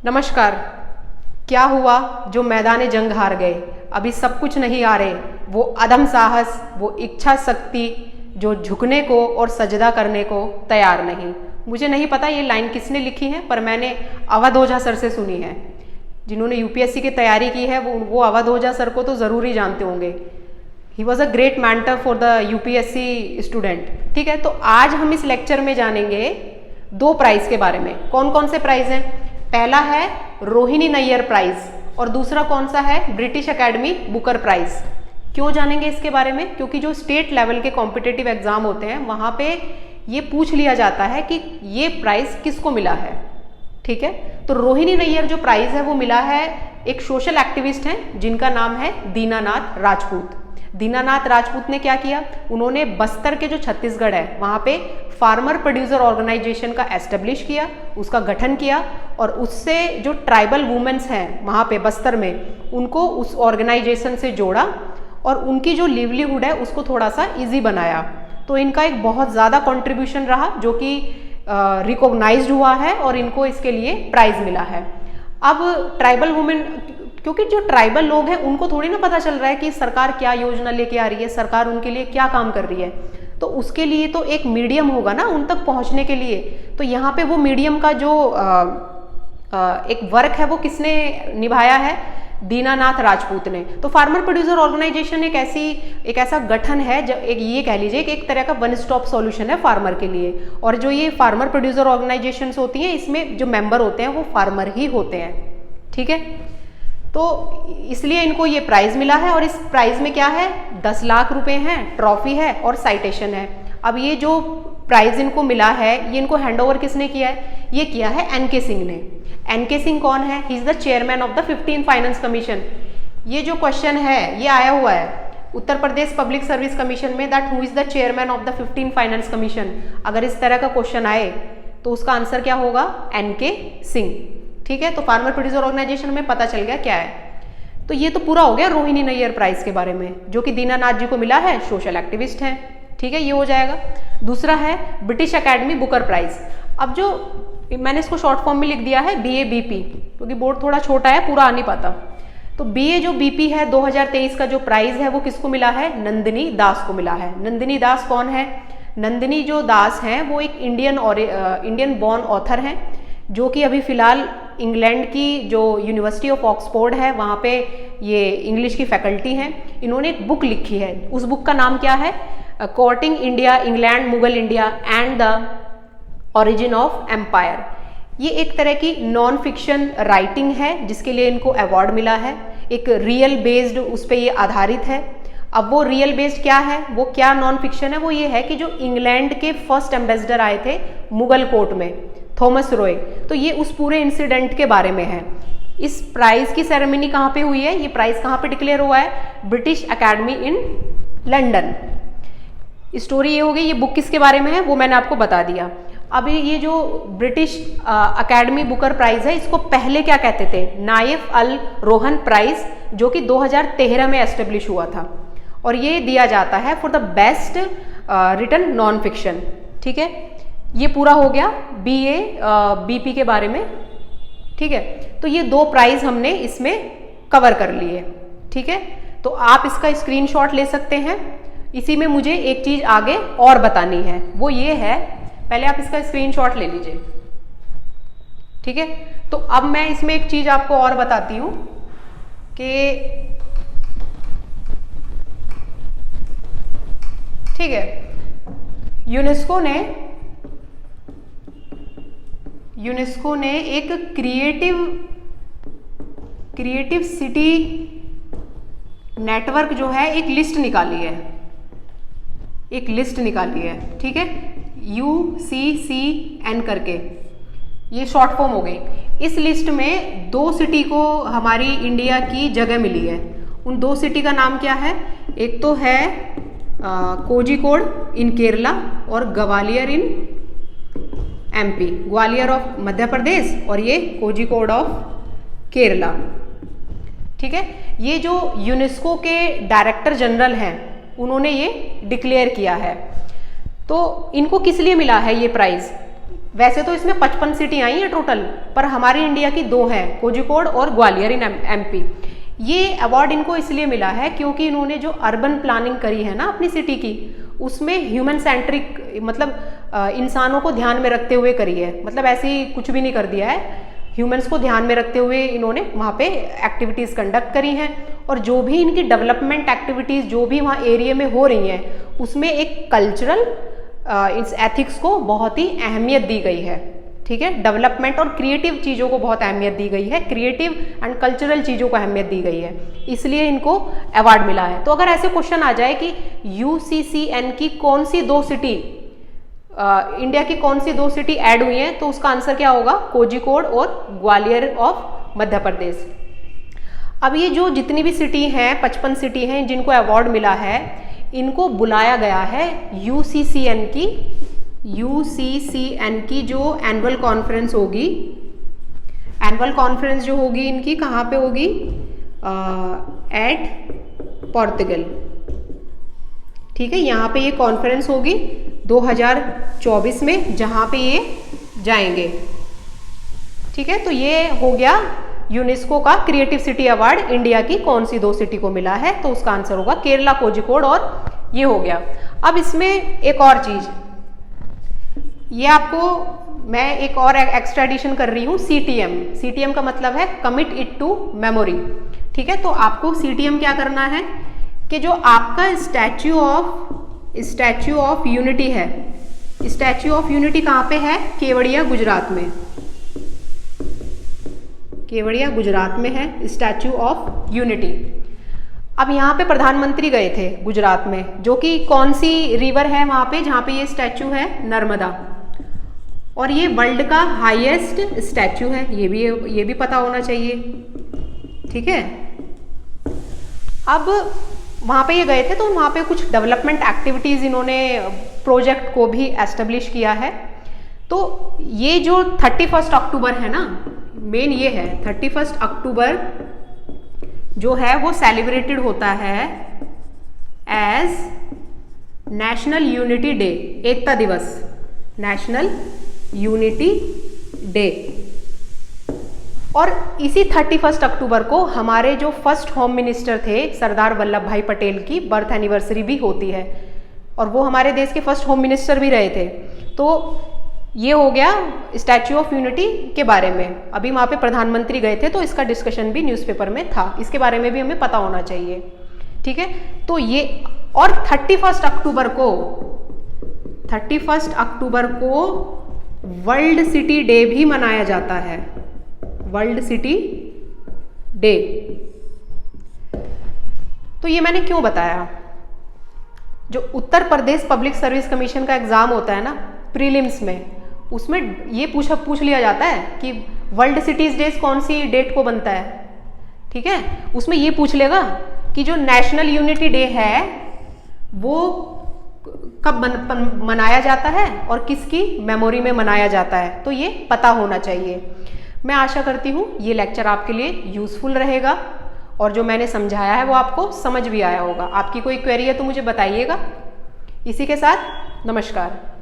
नमस्कार। क्या हुआ जो मैदान जंग हार गए? अभी सब कुछ नहीं आ रहे, वो अदम साहस, वो इच्छा शक्ति जो झुकने को और सजदा करने को तैयार नहीं। मुझे नहीं पता ये लाइन किसने लिखी है, पर मैंने अवध ओझा सर से सुनी है। जिन्होंने यूपीएससी की तैयारी की है वो अवध ओझा सर को तो ज़रूर ही जानते होंगे। He was a great mentor for the UPSC student. ठीक है, तो आज हम इस लेक्चर में जानेंगे दो प्राइज़ के बारे में। कौन कौन से प्राइज़ हैं? पहला है रोहिणी नैयर प्राइज और दूसरा कौन सा है? British Academy Booker Prize. क्यों जानेंगे इसके बारे में? क्योंकि जो स्टेट लेवल के कॉम्पिटिटिव एग्जाम होते हैं वहाँ पे ये पूछ लिया जाता है कि ये प्राइज किसको मिला है। ठीक है, तो रोहिणी नैयर जो प्राइज है वो मिला है एक सोशल एक्टिविस्ट हैं जिनका नाम है दीनानाथ राजपूत। दीनानाथ राजपूत ने क्या किया? उन्होंने बस्तर के जो छत्तीसगढ़ है वहाँ पे फार्मर प्रोड्यूसर ऑर्गेनाइजेशन का एस्टेब्लिश किया, उसका गठन किया और उससे जो ट्राइबल वुमेन्स हैं वहाँ पे बस्तर में उनको उस ऑर्गेनाइजेशन से जोड़ा और उनकी जो लिवलीहुड है उसको थोड़ा सा इजी बनाया। तो इनका एक बहुत ज़्यादा कंट्रीब्यूशन रहा जो कि रिकॉग्नाइज्ड हुआ है और इनको इसके लिए प्राइज मिला है। अब ट्राइबल वुमेन, क्योंकि जो ट्राइबल लोग हैं उनको थोड़ी ना पता चल रहा है कि सरकार क्या योजना लेके आ रही है, सरकार उनके लिए क्या काम कर रही है, तो उसके लिए तो एक मीडियम होगा ना उन तक पहुंचने के लिए। तो यहाँ पे वो मीडियम का जो एक वर्क है वो किसने निभाया है? दीनानाथ राजपूत ने। तो फार्मर प्रोड्यूसर ऑर्गेनाइजेशन एक ऐसा गठन है, एक ये कह लीजिए कि एक तरह का वन स्टॉप सॉल्यूशन है फार्मर के लिए। और जो ये फार्मर प्रोड्यूसर ऑर्गेनाइजेशंस होती हैं इसमें जो मेंबर होते हैं वो फार्मर ही होते हैं। ठीक है, तो इसलिए इनको ये प्राइज मिला है और इस प्राइज में क्या है? 10 लाख रुपए हैं, ट्रॉफी है और साइटेशन है। अब ये जो प्राइज इनको मिला है ये इनको हैंडओवर किसने किया है? ये किया है एनके सिंह ने। एनके सिंह कौन है? He is the chairman of the 15 finance commission. ये जो क्वेश्चन है ये आया हुआ है Uttar Pradesh public service commission में, that who is the chairman of the 15 finance commission. अगर इस तरह का क्वेश्चन आए तो उसका आंसर क्या होगा? एनके सिंह। ठीक है, तो फार्मर प्रोड्यूसर ऑर्गेनाइजेशन में पता चल गया क्या है। तो ये तो पूरा हो गया रोहिणी नैयर प्राइज के बारे में जो कि दीनानाथ जी को मिला है, सोशल एक्टिविस्ट हैं। ठीक है, ये हो जाएगा। दूसरा है ब्रिटिश एकेडमी बुकर प्राइज। अब जो मैंने इसको शॉर्ट फॉर्म में लिख दिया है BABP, क्योंकि बोर्ड थोड़ा छोटा है, पूरा आ नहीं पाता। तो BA जो BP है 2023 का जो प्राइज है वो किसको मिला है? नंदिनी दास को मिला है। नंदिनी दास कौन है? नंदिनी जो दास हैं वो एक इंडियन बॉर्न ऑथर हैं जो कि अभी फिलहाल इंग्लैंड की जो यूनिवर्सिटी ऑफ ऑक्सफोर्ड है वहाँ पे ये इंग्लिश की फैकल्टी हैं। इन्होंने एक बुक लिखी है, उस बुक का नाम क्या है? Courting India, England, Mughal India and the origin of empire. ये एक तरह की नॉन फिक्शन राइटिंग है जिसके लिए इनको अवार्ड मिला है। एक रियल बेस्ड उस पर ये आधारित है। अब वो रियल बेस्ड क्या है, वो क्या नॉन फिक्शन है? वो ये है कि जो इंग्लैंड के फर्स्ट एम्बेसडर आए थे मुगल कोर्ट में, थॉमस रॉय, तो ये उस पूरे इंसिडेंट के बारे में है। इस प्राइज की सेरेमनी कहाँ पे हुई है? ये प्राइज कहाँ पे डिक्लेयर हुआ है? British academy in London. Story ये हो गई। ये बुक किसके बारे में है वो मैंने आपको बता दिया। अभी ये जो ब्रिटिश एकेडमी बुकर प्राइज है इसको पहले क्या कहते थे? नाइफ अल रोहन प्राइज, जो कि 2013 में एस्टेब्लिश हुआ था और ये दिया जाता है for the best written non fiction. ठीक है, ये पूरा हो गया BABP के बारे में। ठीक है, तो ये दो प्राइज हमने इसमें कवर कर लिए। ठीक है, तो आप इसका स्क्रीनशॉट ले सकते हैं। इसी में मुझे एक चीज आगे और बतानी है, वो ये है, पहले आप इसका स्क्रीनशॉट ले लीजिए। ठीक है, तो अब मैं इसमें एक चीज आपको और बताती हूं कि ठीक है, यूनेस्को ने एक क्रिएटिव सिटी नेटवर्क जो है एक लिस्ट निकाली है। ठीक है, UCCN करके, ये शॉर्ट फॉर्म हो गई। इस लिस्ट में 2 सिटी को हमारी इंडिया की जगह मिली है। उन 2 सिटी का नाम क्या है? एक तो है कोझिकोड इन केरला और ग्वालियर इन MP। ग्वालियर ऑफ मध्य प्रदेश और ये कोझिकोड ऑफ केरला। ठीक है, ये जो यूनेस्को के डायरेक्टर जनरल हैं उन्होंने ये डिक्लेयर किया है। तो इनको किस लिए मिला है ये प्राइज? वैसे तो इसमें 55 सिटी आई हैं टोटल, पर हमारी इंडिया की 2 हैं, कोझिकोड और ग्वालियर इन एमपी। ये अवार्ड इनको इसलिए मिला है क्योंकि इन्होंने जो अर्बन प्लानिंग करी है ना अपनी सिटी की, उसमें ह्यूमन सेंट्रिक, मतलब इंसानों को ध्यान में रखते हुए करी है। मतलब ऐसे ही कुछ भी नहीं कर दिया है, ह्यूमंस को ध्यान में रखते हुए इन्होंने वहाँ पे एक्टिविटीज़ कंडक्ट करी हैं। और जो भी इनकी डेवलपमेंट एक्टिविटीज़ जो भी वहाँ एरिया में हो रही हैं, उसमें एक कल्चरल इस एथिक्स को बहुत ही अहमियत दी गई है। ठीक है, डेवलपमेंट और क्रिएटिव चीज़ों को बहुत अहमियत दी गई है, क्रिएटिव एंड कल्चरल चीज़ों को अहमियत दी गई है, इसलिए इनको अवार्ड मिला है। तो अगर ऐसे क्वेश्चन आ जाए कि यूसीसीएन की कौन सी 2 सिटी, इंडिया की कौन सी 2 सिटी ऐड हुई हैं, तो उसका आंसर क्या होगा, कोझिकोड और ग्वालियर ऑफ मध्य प्रदेश। अब ये जो जितनी भी सिटी हैं, 55 सिटी हैं जिनको अवार्ड मिला है, इनको बुलाया गया है यूसीसीएन की जो एनुअल कॉन्फ्रेंस होगी, एनुअल कॉन्फ्रेंस जो होगी इनकी कहाँ पे होगी, एट पोर्तुगल। ठीक है, यहाँ पे ये कॉन्फ्रेंस होगी 2024 में, जहाँ पे ये जाएंगे। ठीक है, तो ये हो गया यूनेस्को का क्रिएटिव सिटी अवार्ड इंडिया की कौन सी 2 सिटी को मिला है, तो उसका आंसर होगा केरला, कोझिकोड, और ये हो गया। अब इसमें एक और चीज, ये आपको मैं एक और एक्स्ट्रा एडिशन कर रही हूँ, सीटीएम का मतलब है कमिट इट टू मेमोरी। ठीक है, तो आपको सीटीएम क्या करना है कि जो आपका स्टैच्यू ऑफ यूनिटी है, स्टैच्यू ऑफ यूनिटी कहाँ पे है, केवड़िया गुजरात में, केवड़िया गुजरात में है स्टैच्यू ऑफ यूनिटी। अब यहाँ पे प्रधानमंत्री गए थे गुजरात में, जो कि कौन सी रिवर है वहाँ पे जहाँ पे ये स्टैच्यू है, नर्मदा, और ये वर्ल्ड का हाईएस्ट स्टैच्यू है, ये भी पता होना चाहिए। ठीक है, अब वहाँ पे ये गए थे तो वहाँ पे कुछ डेवलपमेंट एक्टिविटीज़ इन्होंने प्रोजेक्ट को भी एस्टेब्लिश किया है। तो ये जो 31 अक्टूबर है ना, मेन ये है 31 अक्टूबर जो है वो सेलिब्रेटेड होता है एज नेशनल यूनिटी डे, एकता दिवस, नेशनल यूनिटी डे। और इसी 31 अक्टूबर को हमारे जो फर्स्ट होम मिनिस्टर थे सरदार वल्लभ भाई पटेल की बर्थ एनिवर्सरी भी होती है, और वो हमारे देश के फर्स्ट होम मिनिस्टर भी रहे थे। तो ये हो गया स्टैच्यू ऑफ यूनिटी के बारे में। अभी वहाँ पे प्रधानमंत्री गए थे तो इसका डिस्कशन भी न्यूज़पेपर में था, इसके बारे में भी हमें पता होना चाहिए। ठीक है, तो ये, और 31 अक्टूबर को वर्ल्ड सिटी डे भी मनाया जाता है, वर्ल्ड सिटी डे। तो ये मैंने क्यों बताया, जो Uttar Pradesh public service commission का एग्जाम होता है ना प्रीलिम्स में, उसमें ये पूछ लिया जाता है कि वर्ल्ड सिटीज डेज कौन सी डेट को बनता है। ठीक है, उसमें ये पूछ लेगा कि जो नेशनल यूनिटी डे है वो कब मनाया जाता है और किसकी मेमोरी में मनाया जाता है, तो ये पता होना चाहिए। मैं आशा करती हूँ ये लेक्चर आपके लिए यूजफुल रहेगा और जो मैंने समझाया है वो आपको समझ भी आया होगा। आपकी कोई क्वेरी है तो मुझे बताइएगा। इसी के साथ नमस्कार।